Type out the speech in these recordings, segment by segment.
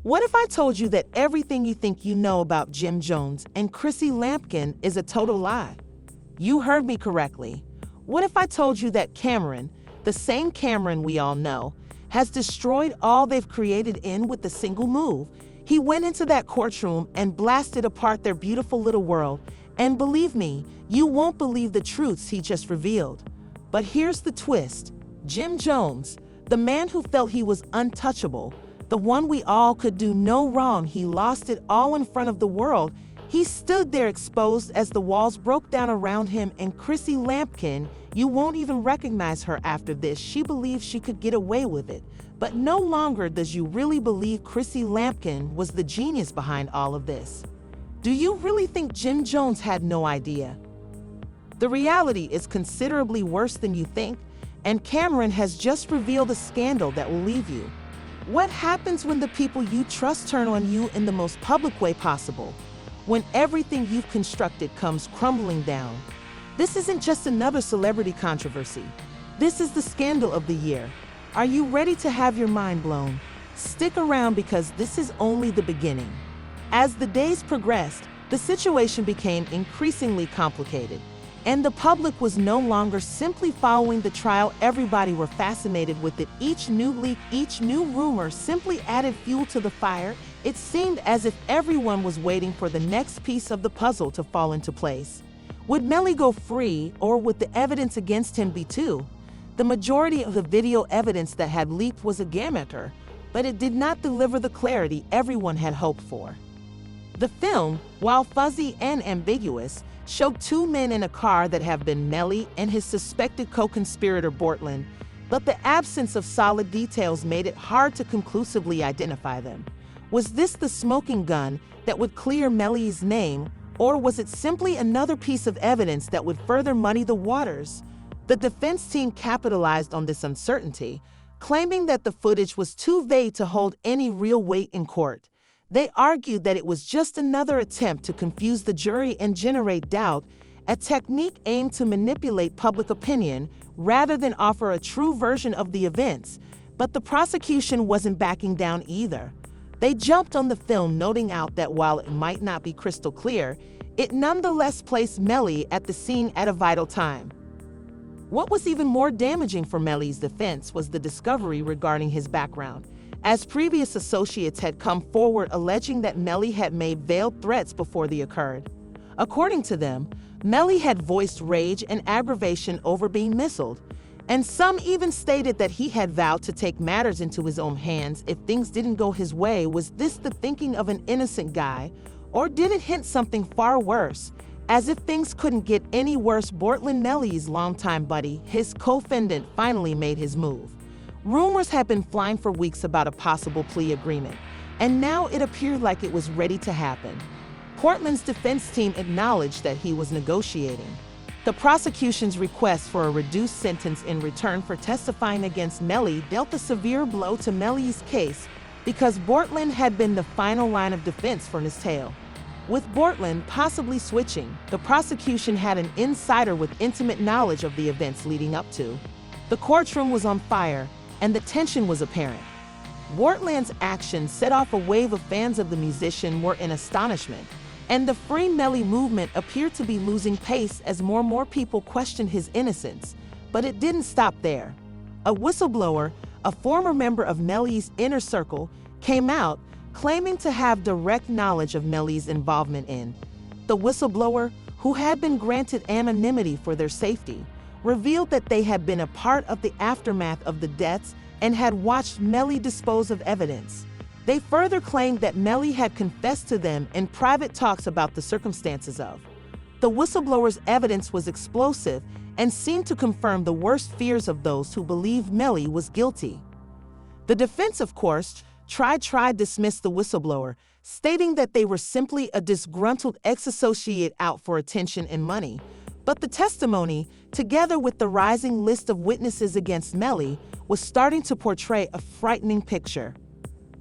What if I told you that everything you think you know about Jim Jones and Chrissy Lampkin is a total lie? You heard me correctly. What if I told you that Camron, the same Camron we all know, has destroyed all they've created with a single move? He went into that courtroom and blasted apart their beautiful little world. And believe me, you won't believe the truths he just revealed. But here's the twist. Jim Jones, the man who felt he was untouchable, the one we all could do no wrong, he lost it all in front of the world. He stood there exposed as the walls broke down around him, and Chrissy Lampkin, you won't even recognize her after this. She believed she could get away with it. But no longer does you really believe Chrissy Lampkin was the genius behind all of this. Do you really think Jim Jones had no idea? The reality is considerably worse than you think, and Camron has just revealed a scandal that will leave you. What happens when the people you trust turn on you in the most public way possible? When everything you've constructed comes crumbling down? This isn't just another celebrity controversy. This is the scandal of the year. Are you ready to have your mind blown? Stick around because this is only the beginning. As the days progressed, the situation became increasingly complicated, and the public was no longer simply following the trial. Everybody were fascinated with it. Each new leak, each new rumor simply added fuel to the fire. It seemed as if everyone was waiting for the next piece of the puzzle to fall into place. Would Melly go free, or would the evidence against him be too? The majority of the video evidence that had leaked was against her, but it did not deliver the clarity everyone had hoped for. The film, while fuzzy and ambiguous, showed two men in a car that have been Melly and his suspected co-conspirator Bortland, but the absence of solid details made it hard to conclusively identify them. Was this the smoking gun that would clear Melly's name, or was it simply another piece of evidence that would further muddy the waters? The defense team capitalized on this uncertainty, claiming that the footage was too vague to hold any real weight in court. They argued that it was just another attempt to confuse the jury and generate doubt, a technique aimed to manipulate public opinion rather than offer a true version of the events. But the prosecution wasn't backing down either. They jumped on the film, noting out that while it might not be crystal clear, it nonetheless placed Melly at the scene at a vital time. What was even more damaging for Melly's defense was the discovery regarding his background, as previous associates had come forward alleging that Melly had made veiled threats before they occurred. According to them, Melly had voiced rage and aggravation over being missiled, and some even stated that he had vowed to take matters into his own hands if things didn't go his way. Was this the thinking of an innocent guy, or did it hint something far worse? As if things couldn't get any worse, Bortland, Melly's longtime buddy, his co-defendant, finally made his move. Rumors had been flying for weeks about a possible plea agreement, and now it appeared like it was ready to happen. Portland's defense team acknowledged that he was negotiating. The prosecution's request for a reduced sentence in return for testifying against Melly dealt a severe blow to Melly's case because Bortland had been the final line of defense for his tale. With Bortland possibly switching, the prosecution had an insider with intimate knowledge of the events leading up to. The courtroom was on fire, and the tension was apparent. Bortland's actions set off a wave of fans of the musician were in astonishment, and the Free Melly movement appeared to be losing pace as more and more people questioned his innocence. But it didn't stop there. A whistleblower, a former member of Melly's inner circle, came out claiming to have direct knowledge of Melly's involvement in. The whistleblower, who had been granted anonymity for their safety, revealed that they had been a part of the aftermath of the deaths and had watched Melly dispose of evidence. They further claimed that Melly had confessed to them in private talks about the circumstances of. The whistleblower's evidence was explosive and seemed to confirm the worst fears of those who believed Melly was guilty. The defense, of course, tried to dismiss the whistleblower, stating that they were simply a disgruntled ex-associate out for attention and money. But the testimony, together with the rising list of witnesses against Melly, was starting to portray a frightening picture.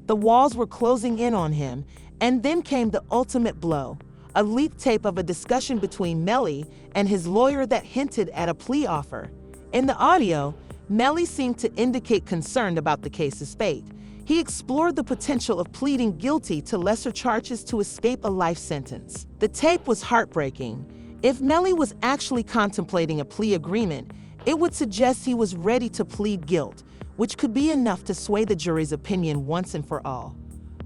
The walls were closing in on him, and then came the ultimate blow, a leaked tape of a discussion between Melly and his lawyer that hinted at a plea offer. In the audio, Melly seemed to indicate concern about the case's fate. He explored the potential of pleading guilty to lesser charges to escape a life sentence. The tape was heartbreaking. If Melly was actually contemplating a plea agreement, it would suggest he was ready to plead guilt, which could be enough to sway the jury's opinion once and for all.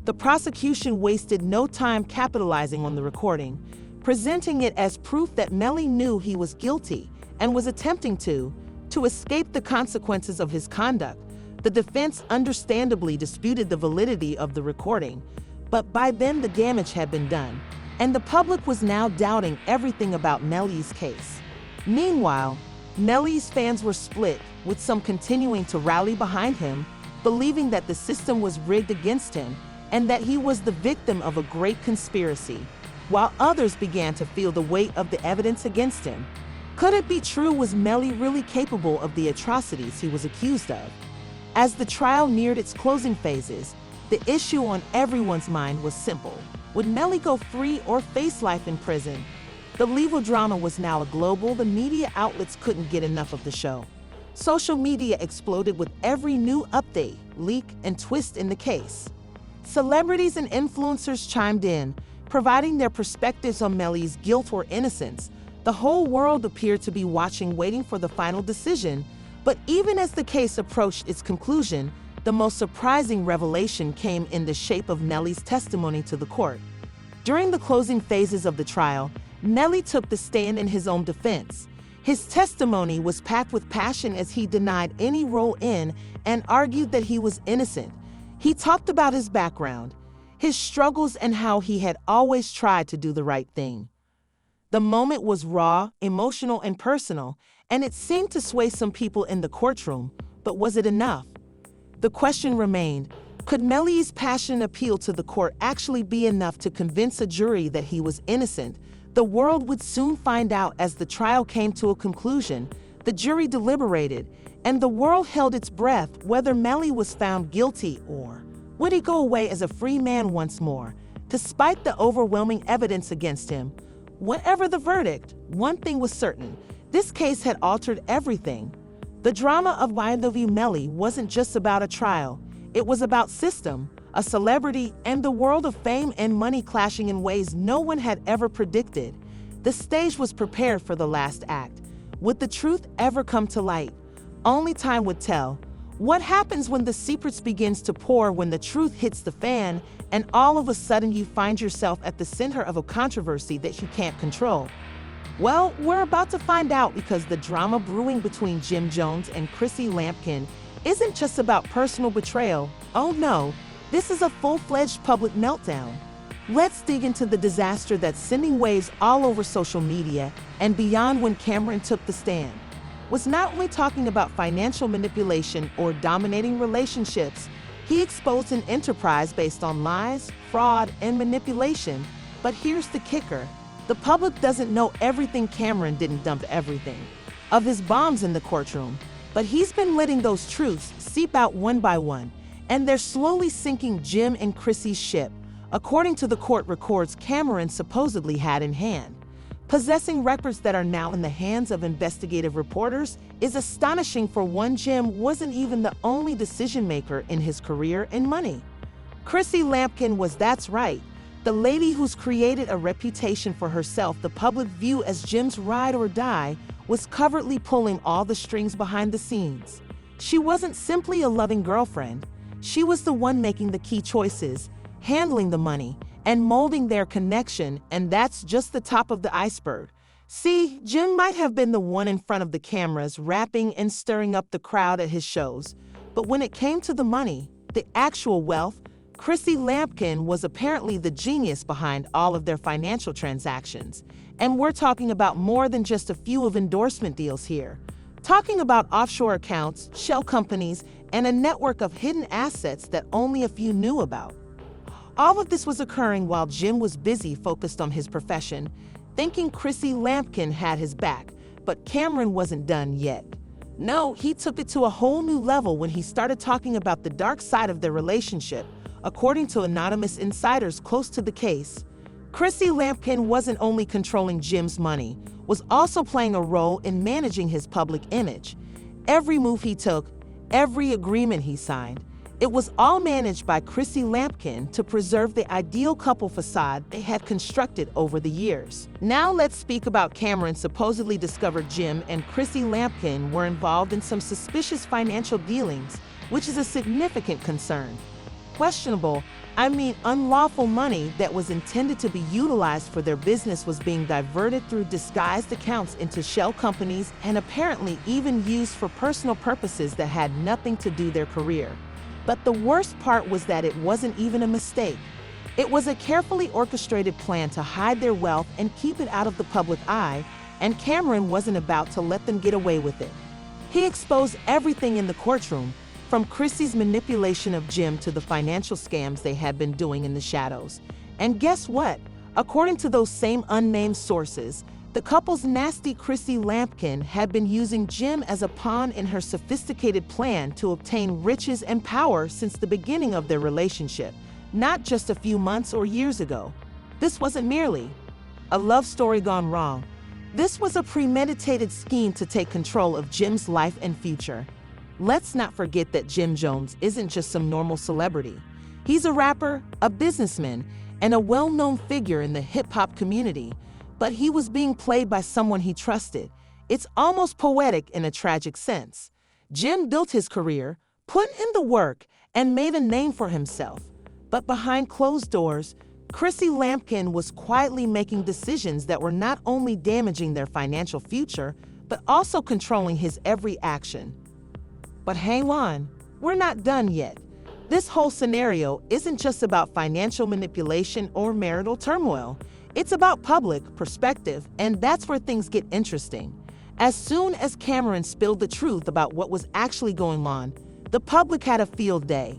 The prosecution wasted no time capitalizing on the recording, presenting it as proof that Melly knew he was guilty and was attempting to escape the consequences of his conduct. The defense understandably disputed the validity of the recording, but by then the damage had been done, and the public was now doubting everything about Melly's case. Meanwhile, Melly's fans were split, with some continuing to rally behind him, believing that the system was rigged against him and that he was the victim of a great conspiracy, while others began to feel the weight of the evidence against him. Could it be true? Was Melly really capable of the atrocities he was accused of? As the trial neared its closing phases, the issue on everyone's mind was simple. Would Melly go free or face life in prison? The legal drama was now global. The media outlets couldn't get enough of the show. Social media exploded with every new update, leak, and twist in the case. Celebrities and influencers chimed in, providing their perspectives on Melly's guilt or innocence. The whole world appeared to be watching, waiting for the final decision. But even as the case approached its conclusion, the most surprising revelation came in the shape of Melly's testimony to the court. During the closing phases of the trial, Melly took the stand in his own defense. His testimony was packed with passion as he denied any role in and argued that he was innocent. He talked about his background, his struggles, and how he had always tried to do the right thing. The moment was raw, emotional, and personal, and it seemed to sway some people in the courtroom, but was it enough? The question remained, could Melly's passionate appeal to the court actually be enough to convince a jury that he was innocent? The world would soon find out. As the trial came to a conclusion, the jury deliberated, and the world held its breath whether Melly was found guilty or would he go away as a free man once more. Despite the overwhelming evidence against him, whatever the verdict, one thing was certain: this case had altered everything. The drama of YNW Melly wasn't just about a trial. It was about system, a celebrity, and the world of fame and money clashing in ways no one had ever predicted. The stage was prepared for the last act. Would the truth ever come to light? Only time would tell. What happens when the secrets begins to pour, when the truth hits the fan, and all of a sudden you find yourself at the center of a controversy that you can't control? Well, we're about to find out, because the drama brewing between Jim Jones and Chrissy Lampkin isn't just about personal betrayal. Oh no, this is a full-fledged public meltdown. Let's dig into the disaster that's sending waves all over social media and beyond. When Camron took the stand, was not only talking about financial manipulation or dominating relationships. He exposed an enterprise based on lies, fraud, and manipulation. But here's the kicker: the public doesn't know everything. Camron didn't dump everything of his bombs in the courtroom, but he's been letting those truths seep out one by one, and they're slowly sinking Jim and Chrissy's ship. According to the court records Camron supposedly had in hand, possessing records that are now in the hands of investigative reporters, is astonishing. For one, Jim wasn't even the only decision-maker in his career and money. Chrissy Lampkin was, that's right, the lady who's created a reputation for herself. The public view as Jim's ride or die, was covertly pulling all the strings behind the scenes. She wasn't simply a loving girlfriend. She was the one making the key choices, handling the money, and molding their connection. And that's just the top of the iceberg. See, Jim might have been the one in front of the cameras, rapping and stirring up the crowd at his shows, but when it came to the money, the actual wealth, Chrissy Lampkin was apparently the genius behind all of their financial transactions. And we're talking about more than just a few of endorsement deals here. Talking about offshore accounts, shell companies, and a network of hidden assets that only a few knew about. All of this was occurring while Jim was busy focused on his profession, thinking Chrissy Lampkin had his back. But Camron wasn't done yet. No, he took it to a whole new level when he started talking about the dark side of their relationship. According to anonymous insiders close to the case, Chrissy Lampkin wasn't only controlling Jim's money, was also playing a role in managing his public image. Every move he took, every agreement he signed, It was all managed by Chrissy Lampkin to preserve the ideal couple facade they had constructed over the years. Now let's speak about Camron supposedly discovered Jim and Chrissy Lampkin were involved in some suspicious financial dealings, which is a significant concern. Questionable, I mean unlawful money that was intended to be utilized for their business was being diverted through disguised accounts into shell companies and apparently even used for personal purposes that had nothing to do with their career. But the worst part was that it wasn't even a mistake. It was a carefully orchestrated plan to hide their wealth and keep it out of the public eye, and Camron wasn't about to let them get away with it. He exposed everything in the courtroom, from Chrissy's manipulation of Jim to the financial scams they had been doing in the shadows. And guess what? According to those same unnamed sources, the couple's nasty Chrissy Lampkin had been using Jim as a pawn in her sophisticated plan to obtain riches and power since the beginning of their relationship, not just a few months or years ago. This wasn't merely a love story gone wrong. This was a premeditated scheme to take control of Jim's life and future. Let's not forget that Jim Jones isn't just some normal celebrity. He's a rapper, a businessman, and a well-known figure in the hip-hop community. But he was being played by someone he trusted. It's almost poetic in a tragic sense. Jim built his career, put in the work, and made a name for himself. But behind closed doors, Chrissy Lampkin was quietly making decisions that were not only damaging their financial future, but also controlling his every action. But hang on, we're not done yet. This whole scenario isn't just about financial manipulation or marital turmoil. It's about public perspective, and that's where things get interesting. As soon as Camron spilled the truth about what was actually going on, the public had a field day.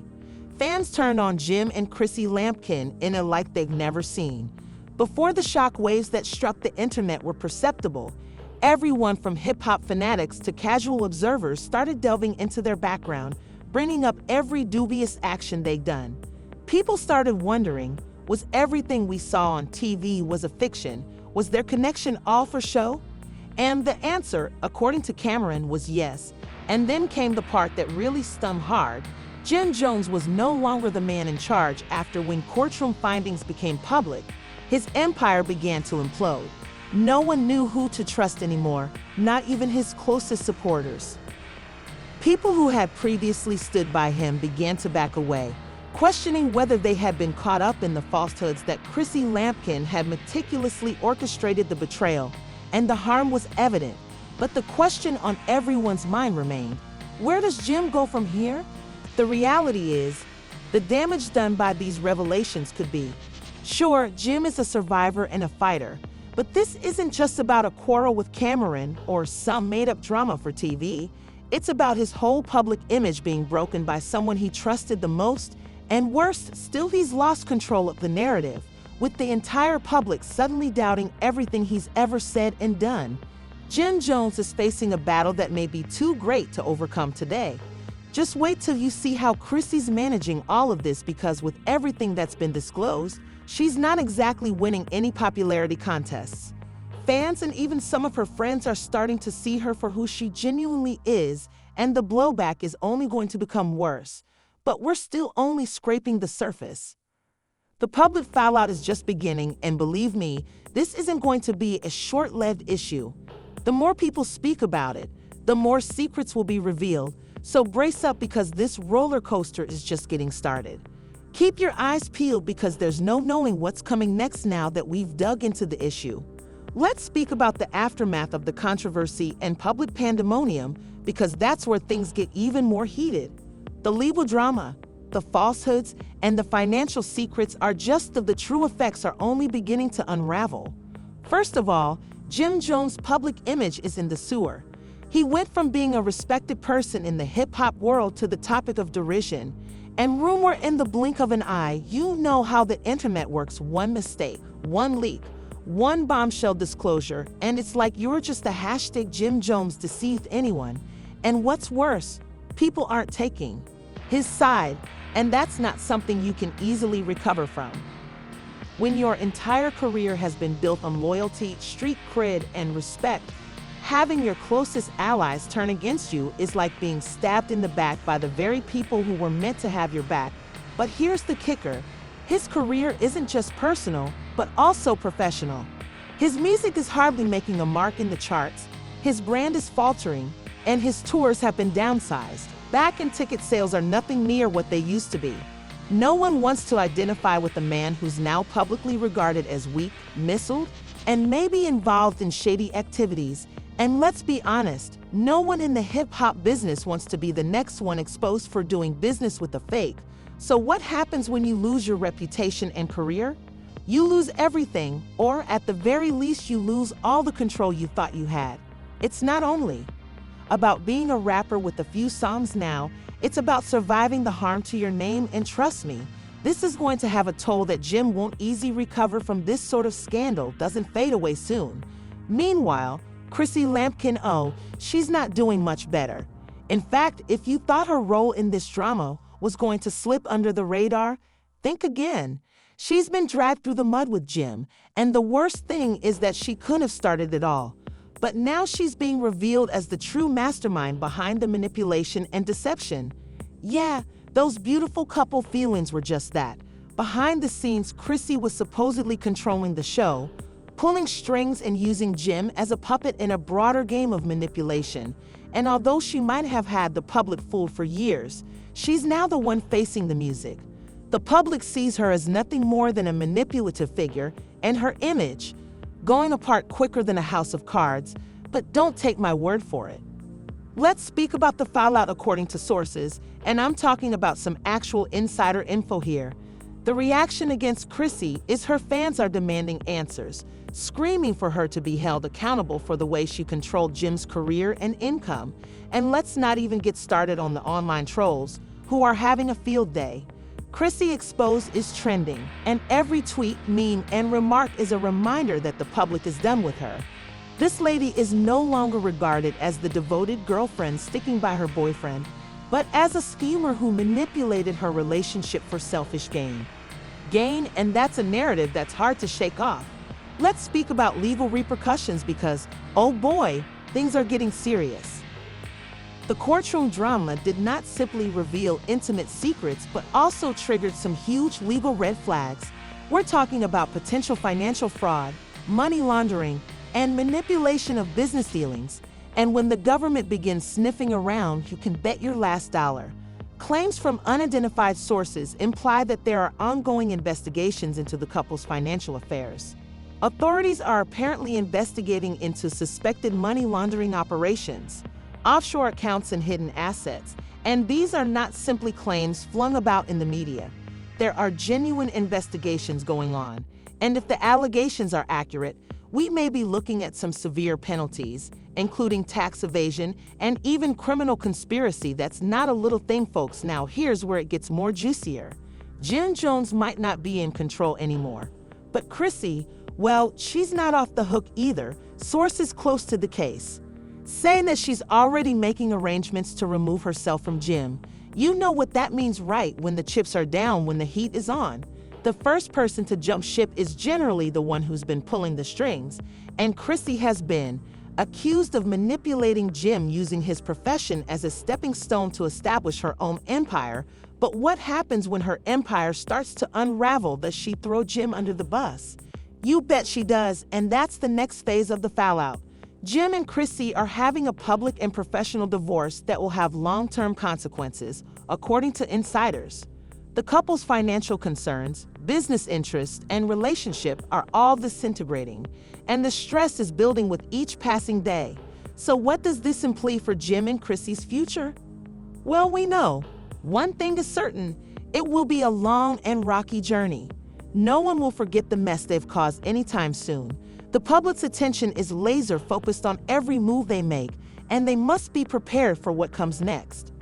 Fans turned on Jim and Chrissy Lampkin in a light they've never seen. Before the shock waves that struck the internet were perceptible, everyone from hip-hop fanatics to casual observers started delving into their background, bringing up every dubious action they'd done. People started wondering, was everything we saw on TV was a fiction? Was their connection all for show? And the answer, according to Camron, was yes. And then came the part that really stung hard. Jim Jones was no longer the man in charge after when courtroom findings became public. His empire began to implode. No one knew who to trust anymore, not even his closest supporters. People who had previously stood by him began to back away, questioning whether they had been caught up in the falsehoods that Chrissy Lampkin had meticulously orchestrated the betrayal, and the harm was evident. But the question on everyone's mind remained, where does Jim go from here? The reality is, the damage done by these revelations could be. Sure, Jim is a survivor and a fighter, but this isn't just about a quarrel with Camron or some made-up drama for TV. It's about his whole public image being broken by someone he trusted the most. And worse still, he's lost control of the narrative, with the entire public suddenly doubting everything he's ever said and done. Jim Jones is facing a battle that may be too great to overcome today. Just wait till you see how Chrissy's managing all of this, because with everything that's been disclosed, she's not exactly winning any popularity contests. Fans and even some of her friends are starting to see her for who she genuinely is, and the blowback is only going to become worse. But we're still only scraping the surface. The public fallout is just beginning, and believe me, this isn't going to be a short-lived issue. The more people speak about it, the more secrets will be revealed, so brace up, because this roller coaster is just getting started. Keep your eyes peeled, because there's no knowing what's coming next now that we've dug into the issue. Let's speak about the aftermath of the controversy and public pandemonium, because that's where things get even more heated. The legal drama, the falsehoods, and the financial secrets are just of the true effects are only beginning to unravel. First of all, Jim Jones' public image is in the sewer. He went from being a respected person in the hip-hop world to the topic of derision and rumor in the blink of an eye. You know how the internet works. One mistake, one leak, one bombshell disclosure, and it's like you're just the hashtag Jim Jones deceived anyone. And what's worse, people aren't taking his side, and that's not something you can easily recover from. When your entire career has been built on loyalty, street cred, and respect, Having your closest allies turn against you is like being stabbed in the back by the very people who were meant to have your back. But here's the kicker. His career isn't just personal, but also professional. His music is hardly making a mark in the charts, his brand is faltering, and his tours have been downsized. Back and ticket sales are nothing near what they used to be. No one wants to identify with a man who's now publicly regarded as weak, missiled, and maybe involved in shady activities. And let's be honest, no one in the hip-hop business wants to be the next one exposed for doing business with a fake. So what happens when you lose your reputation and career? You lose everything, or at the very least you lose all the control you thought you had. It's not only about being a rapper with a few songs now, it's about surviving the harm to your name, and trust me, this is going to have a toll that Jim won't easily recover from. This sort of scandal doesn't fade away soon. Meanwhile, Chrissy Lampkin, she's not doing much better. In fact, if you thought her role in this drama was going to slip under the radar, think again. She's been dragged through the mud with Jim, and the worst thing is that she couldn't have started it all. But now she's being revealed as the true mastermind behind the manipulation and deception. Yeah, those beautiful couple feelings were just that. Behind the scenes, Chrissy was supposedly controlling the show, pulling strings and using Jim as a puppet in a broader game of manipulation. And although she might have had the public fooled for years, she's now the one facing the music. The public sees her as nothing more than a manipulative figure, and her image going apart quicker than a house of cards. But don't take my word for it. Let's speak about the fallout according to sources, and I'm talking about some actual insider info here. The reaction against Chrissy is her fans are demanding answers, screaming for her to be held accountable for the way she controlled Jim's career and income. And let's not even get started on the online trolls, who are having a field day. Chrissy Exposed is trending, and every tweet, meme, and remark is a reminder that the public is done with her. This lady is no longer regarded as the devoted girlfriend sticking by her boyfriend, but as a schemer who manipulated her relationship for selfish gain. And that's a narrative that's hard to shake off. Let's speak about legal repercussions because, oh boy, things are getting serious. The courtroom drama did not simply reveal intimate secrets, but also triggered some huge legal red flags. We're talking about potential financial fraud, money laundering, and manipulation of business dealings. And when the government begins sniffing around, you can bet your last dollar. Claims from unidentified sources imply that there are ongoing investigations into the couple's financial affairs. Authorities are apparently investigating into suspected money laundering operations, offshore accounts, and hidden assets. And these are not simply claims flung about in the media. There are genuine investigations going on. And if the allegations are accurate, we may be looking at some severe penalties, including tax evasion and even criminal conspiracy. That's not a little thing, folks. Now here's where it gets more juicier. Jim Jones might not be in control anymore. But Chrissy, well, she's not off the hook either. Sources close to the case saying that she's already making arrangements to remove herself from Jim. You know what that means, right? When the chips are down, when the heat is on. The first person to jump ship is generally the one who's been pulling the strings, and Chrissy has been accused of manipulating Jim using his profession as a stepping stone to establish her own empire. But what happens when her empire starts to unravel? Does she throw Jim under the bus? You bet she does, and that's the next phase of the fallout. Jim and Chrissy are having a public and professional divorce that will have long-term consequences, according to insiders. The couple's financial concerns, business interests, and relationship are all disintegrating, and the stress is building with each passing day. So what does this imply for Jim and Chrissy's future? Well, we know. One thing is certain, it will be a long and rocky journey. No one will forget the mess they've caused anytime soon. The public's attention is laser focused on every move they make, and they must be prepared for what comes next.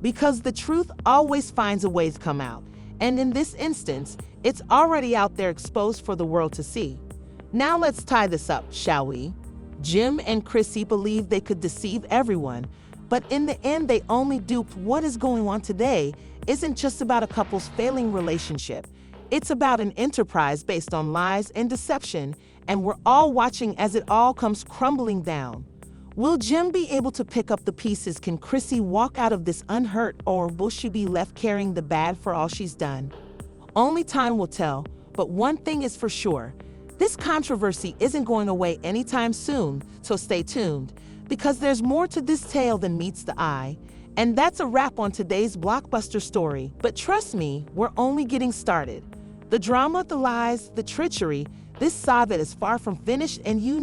Because the truth always finds a way to come out, and in this instance, it's already out there exposed for the world to see. Now let's tie this up, shall we? Jim and Chrissy believed they could deceive everyone, but in the end they only duped. What is going on today isn't just about a couple's failing relationship. It's about an enterprise based on lies and deception, and we're all watching as it all comes crumbling down. Will Jim be able to pick up the pieces? Can Chrissy walk out of this unhurt, or will she be left carrying the bad for all she's done? Only time will tell, but one thing is for sure. This controversy isn't going away anytime soon, so stay tuned, because there's more to this tale than meets the eye. And that's a wrap on today's blockbuster story. But trust me, we're only getting started. The drama, the lies, the treachery, this saga is far from finished, and you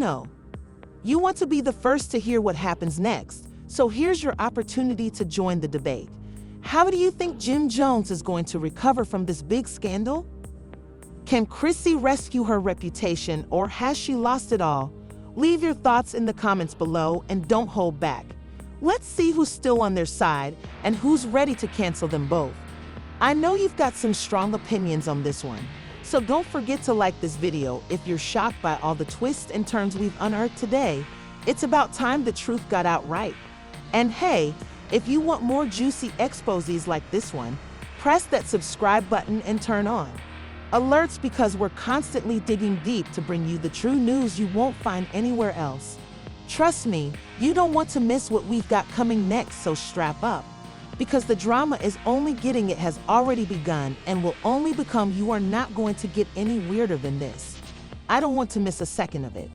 want to be the first to hear what happens next. So here's your opportunity to join the debate. How do you think Jim Jones is going to recover from this big scandal? Can Chrissy rescue her reputation, or has she lost it all? Leave your thoughts in the comments below and don't hold back. Let's see who's still on their side and who's ready to cancel them both. I know you've got some strong opinions on this one, so don't forget to like this video if you're shocked by all the twists and turns we've unearthed today. It's about time the truth got out right. And hey, if you want more juicy exposés like this one, press that subscribe button and turn on alerts, because we're constantly digging deep to bring you the true news you won't find anywhere else. Trust me, you don't want to miss what we've got coming next, so strap up, because the drama is only getting, it has already begun and will only become. You are not going to get any weirder than this. I don't want to miss a second of it.